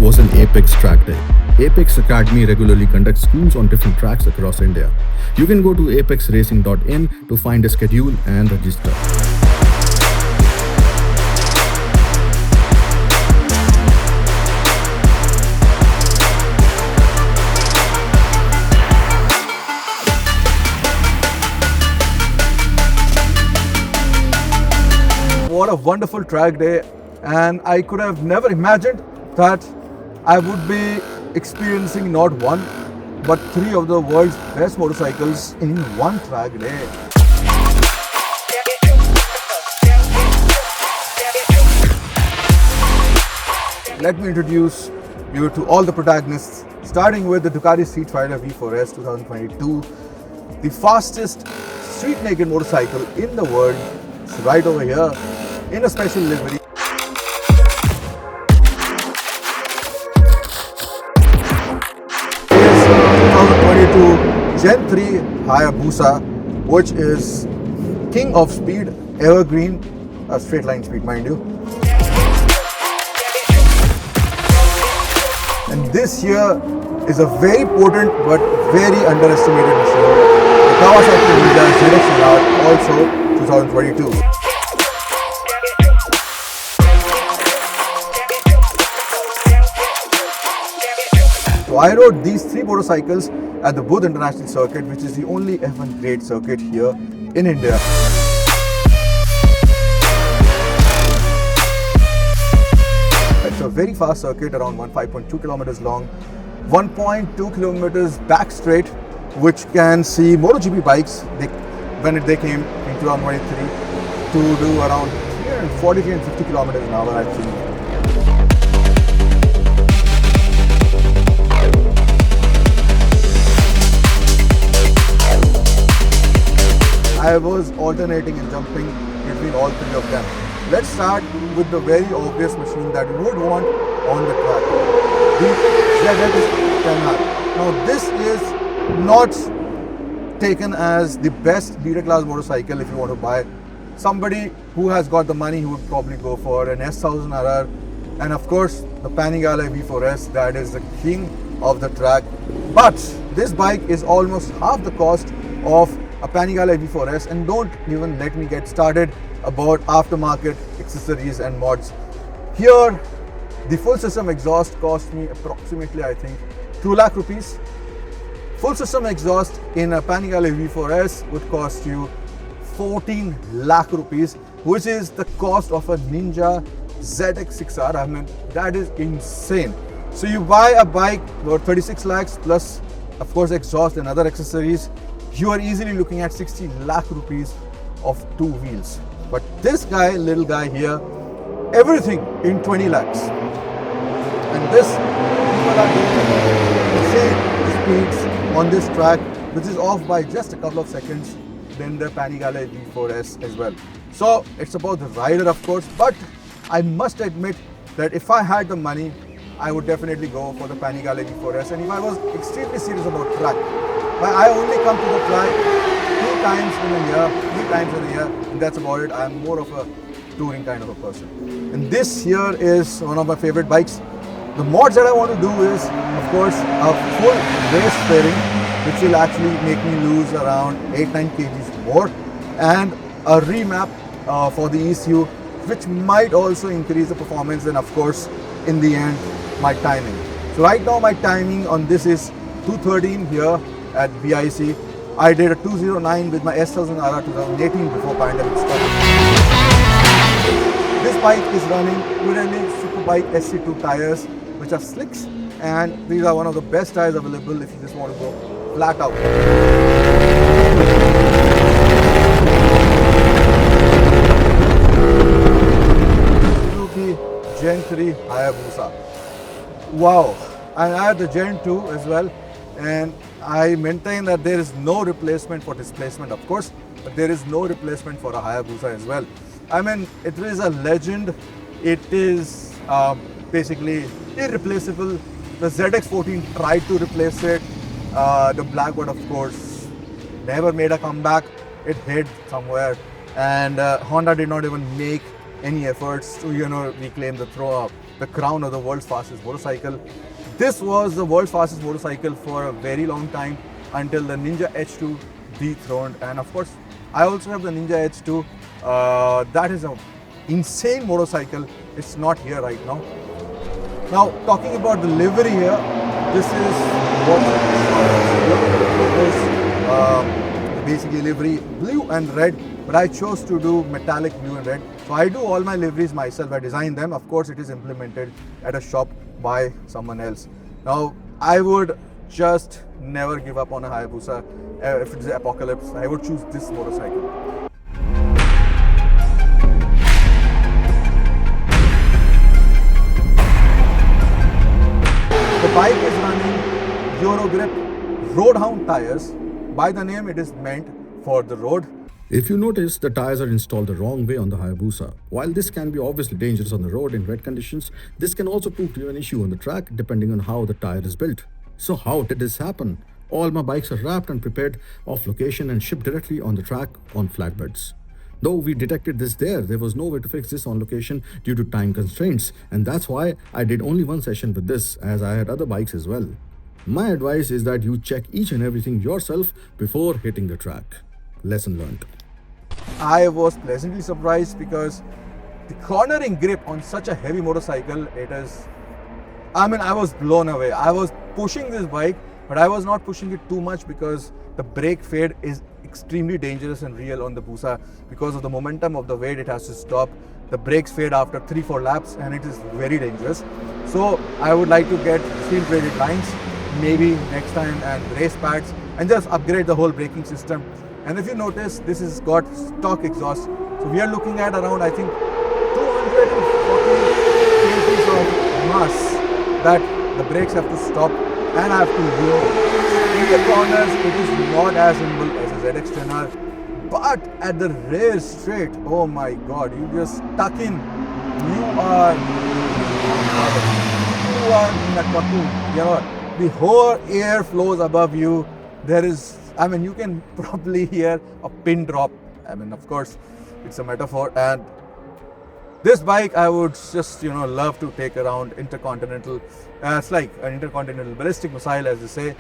was an Apex track day. Apex Academy regularly conducts schools on different tracks across India. You can go to apexracing.in to find a schedule and register. What a wonderful track day, and I could have never imagined that I would be experiencing not one but three of the world's best motorcycles in one track day. Let me introduce you to all the protagonists, starting with the Ducati Streetfighter V4S 2022, the fastest street naked motorcycle in the world. It's right over here in a special livery. It's 2022 Gen 3 Hayabusa, which is king of speed, evergreen, straight line speed mind you. And this here is a very potent but very underestimated machine. The Kawasaki ZX10R, also 2022. So I rode these three motorcycles at the Budh International Circuit, which is the only F1 grade circuit here in India. It's a very fast circuit, around 5.2 kilometers long, 1.2 kilometers back straight, which can see MotoGP bikes when they came in 2023 to do around 340 and 50 kilometers an hour, I think. I was alternating and jumping between all three of them. Let's start with the very obvious machine that you would want on the track, the ZX10R. Now this is not taken as the best leader class motorcycle. If you want to buy, somebody who has got the money, who would probably go for an S1000RR, and of course the Panigale V4S, that is the king of the track. But this bike is almost half the cost of a Panigale V4S, and don't even let me get started about aftermarket accessories and mods. Here, the full system exhaust cost me approximately, I think, 2 lakh rupees. Full system exhaust in a Panigale V4S would cost you 14 lakh rupees, which is the cost of a Ninja ZX6R. I mean, that is insane. So you buy a bike worth 36 lakhs plus, of course, exhaust and other accessories. You are easily looking at 60 lakh rupees of two wheels. But this guy, little guy here, everything in 20 lakhs. And this, people are doing insane speeds on this track, which is off by just a couple of seconds than the Panigale V4S as well. So it's about the rider, of course, but I must admit that if I had the money, I would definitely go for the Panigale V4S. And if I was extremely serious about track, but I only come to the track 2 times in a year, 3 times in a year, and that's about it. I'm more of a touring kind of a person. And this here is one of my favorite bikes. The mods that I want to do is, of course, a full race fairing, which will actually make me lose around 8-9 kgs more, and a remap for the ECU, which might also increase the performance, and of course, in the end, my timing. So right now my timing on this is 2:13 here at BIC. I did a 2:09 with my S1000RR 2018 before pandemic started. This bike is running Trinity Superbike SC2 tires, which are slicks, and these are one of the best tires available if you just want to go flat out. Suzuki Gen 3 Hayabusa. Wow, and I had the Gen 2 as well, and I maintain that there is no replacement for displacement, of course, but there is no replacement for a Hayabusa as well. I mean, it is a legend. It is basically irreplaceable. The ZX14 tried to replace it. The Blackbird, of course, never made a comeback. It hid somewhere, and Honda did not even make any efforts to, reclaim the the crown of the world's fastest motorcycle. This was the world's fastest motorcycle for a very long time until the Ninja H2 dethroned. And of course, I also have the Ninja H2. That is an insane motorcycle. It's not here right now. Now, talking about the livery here, this is what is basically livery, blue and red, but I chose to do metallic blue and red. So I do all my liveries myself. I design them. Of course, it is implemented at a shop by someone else. Now, I would just never give up on a Hayabusa. If it's the apocalypse, I would choose this motorcycle. The bike is running Eurogrip Roadhound tires. By the name, it is meant for the road. If you notice, the tires are installed the wrong way on the Hayabusa. While this can be obviously dangerous on the road in wet conditions, this can also prove to be an issue on the track depending on how the tire is built. So how did this happen? All my bikes are wrapped and prepared off location and shipped directly on the track on flatbeds. Though we detected this there was no way to fix this on location due to time constraints, and that's why I did only one session with this, as I had other bikes as well. My advice is that you check each and everything yourself before hitting the track. Lesson learned. I was pleasantly surprised because the cornering grip on such a heavy motorcycle, I was blown away. I was pushing this bike, but I was not pushing it too much because the brake fade is extremely dangerous and real on the Busa. Because of the momentum of the weight, it has to stop. The brakes fade after 3-4 laps and it is very dangerous. So I would like to get steel braided lines, maybe next time, and race pads, and just upgrade the whole braking system. And if you notice, this has got stock exhaust. So we are looking at around, I think, 240 kgs of mass that the brakes have to stop and I have to lower. In the corners, it is not as nimble as a ZX10R, but at the rear straight, oh my god, you just stuck in. You are in a cocoon. You know, the whole air flows above you. There is, you can probably hear a pin drop. Of course, it's a metaphor. And this bike, I would just, love to take around intercontinental. It's like an intercontinental ballistic missile, as they say.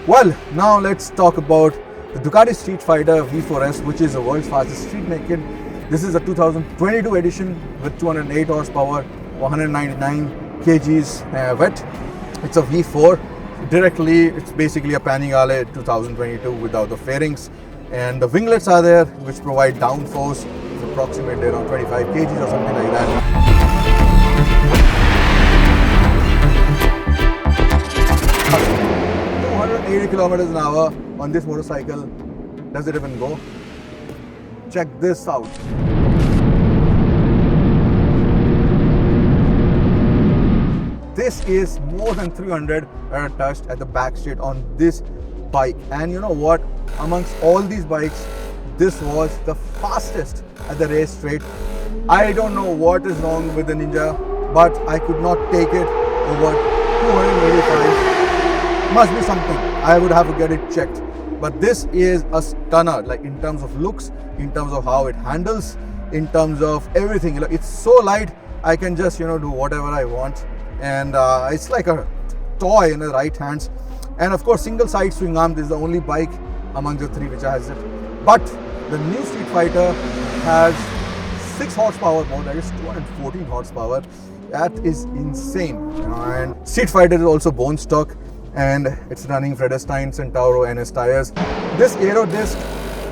Well, now let's talk about the Ducati Streetfighter V4S, which is the world's fastest street naked. This is a 2022 edition with 208 horsepower, 199 kgs wet. It's a V4 directly. It's basically a Panigale 2022 without the fairings, and the winglets are there, which provide downforce. It's approximately around 25 kgs or something like that. 280 kilometers an hour on this motorcycle. Does it even go? Check this out. This is more than 300 touched at the back straight on this bike. And you know what? Amongst all these bikes, this was the fastest at the race straight. I don't know what is wrong with the Ninja, but I could not take it over 285. Must be something. I would have to get it checked. But this is a stunner, like in terms of looks, in terms of how it handles, in terms of everything. It's so light, I can just do whatever I want, and it's like a toy in the right hands. And of course, single side swing arm. This is the only bike among the three which has it. But the new Streetfighter has 6 horsepower more, that is 214 horsepower. That is insane. And Streetfighter is also bone stock, and it's running Vredestein Centauro NS tires. This aero disc,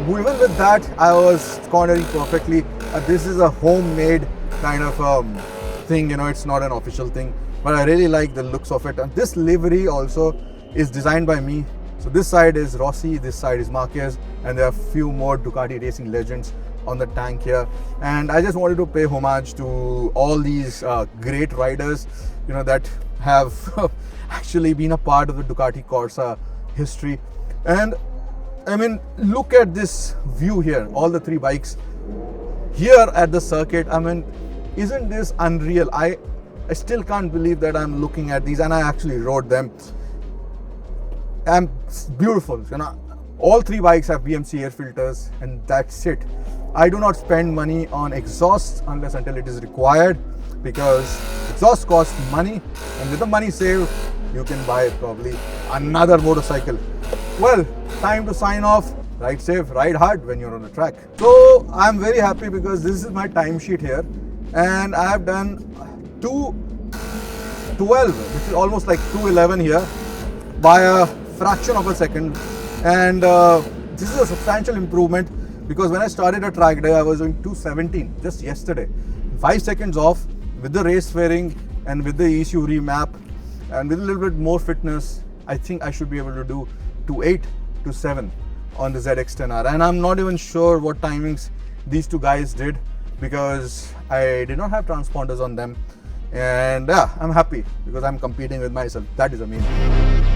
even with that, I was cornering perfectly. This is a homemade kind of thing, it's not an official thing, but I really like the looks of it. And this livery also is designed by me. So this side is Rossi, this side is Marquez, and there are a few more Ducati racing legends on the tank here. And I just wanted to pay homage to all these great riders, that have actually been a part of the Ducati Corsa history. And look at this view here, all the 3 bikes here at the circuit. Isn't this unreal? I still can't believe that I'm looking at these, and I actually rode them. It's beautiful. All three bikes have BMC air filters, and that's it. I do not spend money on exhaust unless until it is required, because exhaust costs money, and with the money saved, you can buy probably another motorcycle. Well, time to sign off. Ride safe, ride hard when you're on the track. So I'm very happy because this is my timesheet here, and I have done 2:12, which is almost like 2:11 here, by a fraction of a second. And this is a substantial improvement, because when I started a track day, I was doing 2:17 just yesterday. 5 seconds off with the race fairing and with the ECU remap and with a little bit more fitness, I think I should be able to do 2:8 to 7 on the ZX10R. And I'm not even sure what timings these two guys did, because I did not have transponders on them. And yeah, I'm happy because I'm competing with myself. That is amazing.